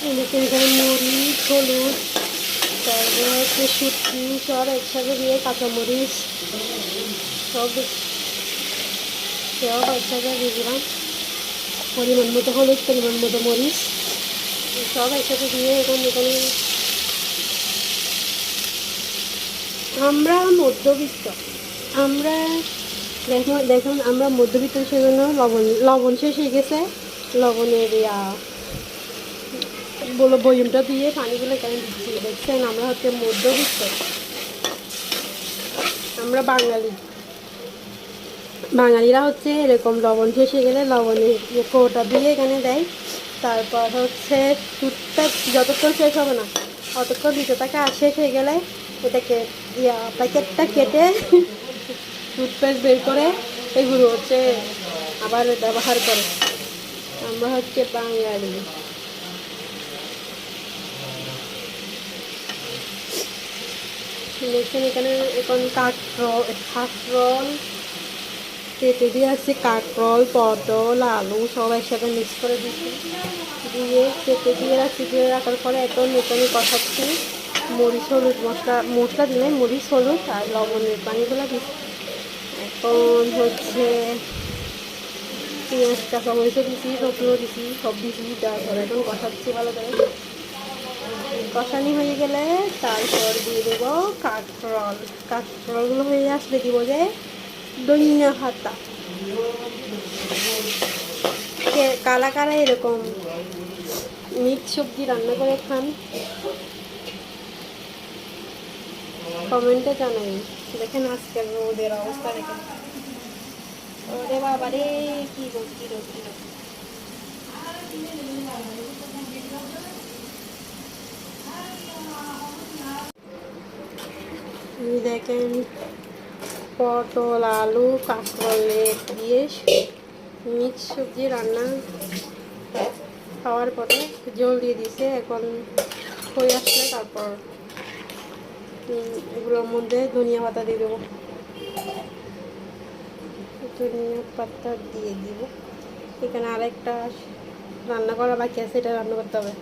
এখানে মরিচ, হলুদ, তারপরে হচ্ছে শুটকি সব একসাথে দিয়ে কাঁচামরিচ সব সব একসাথে দিয়ে দিলাম। পরিমাণ মতো হলুদ, পরিমাণ মতো মরিচ সব একসাথে দিয়ে এখন এখানে আমরা মধ্যবিত্ত, আমরা দেখুন আমরা মধ্যবিত্ত, সেজন্য লবণ শেষ হয়ে গেছে। লবণের বলো বয়মটা দিয়ে পানিগুলো কেন দিচ্ছি দেখছেন, আমরা হচ্ছে মধ্যবিত্ত, আমরা বাঙালিরা হচ্ছে এরকম লবণ শেষ হয়ে গেলে লবণের কৌটা দিয়ে এখানে দেয়। তারপর হচ্ছে টুথপেস্ট যতক্ষণ শেষ হবে না অতক্ষণ দিতে থাকে, আর শেষ হয়ে গেলে এটাকে প্যাকেটটা কেটে টুথপেস্ট বের করে এগুলো হচ্ছে আবার ব্যবহার করে। আমরা হচ্ছে বাঙালি। দেখছেন এখানে এখন কাঁকরোল কেটে দিয়ে আসছে, কাঁকরোল, পটল, আলু সব একসাথে মিক্স করে দিচ্ছি, দিয়ে কেটে দিয়ে রাখছি। দিয়ে রাখার পরে এখন এখানে কষাচ্ছি। মরিচ হলুদ মশলা দিলে মরিচ হলুদ আর লবণের পানিগুলো দিচ্ছি। এখন হচ্ছে পেঁয়াজ, কাঁচামরিচও দিচ্ছি, রসুনও দিচ্ছি, সব দিচ্ছি। তারপরে এখন কষাচ্ছি ভালো করে। কষানি হয়ে গেলে তারপর দিয়ে দেবো কাঁকরোলগুলো হয়ে আসলে দিব যে ধনিয়া পাতা। কারা কারা এরকম মিক্স সবজি রান্না করে খান কমেন্টে জানাই। দেখেন আজকের রোদের অবস্থা দেখেন, ওরে বাবা রে কি রোদ কি রোদ কি রোদ। দেখেন পটল, আলু, কাঁকরোলে দিয়ে মিক্স সবজি রান্না খাওয়ার পরে জল দিয়ে দিছে। এখন হয়ে আসলে তারপর এগুলোর মধ্যে ধনিয়া পাতা দিয়ে দেবো, ধনিয়া পাতা দিয়ে দিব। এখানে আরেকটা রান্না করা বাকি আছে, এটা রান্না করতে হবে।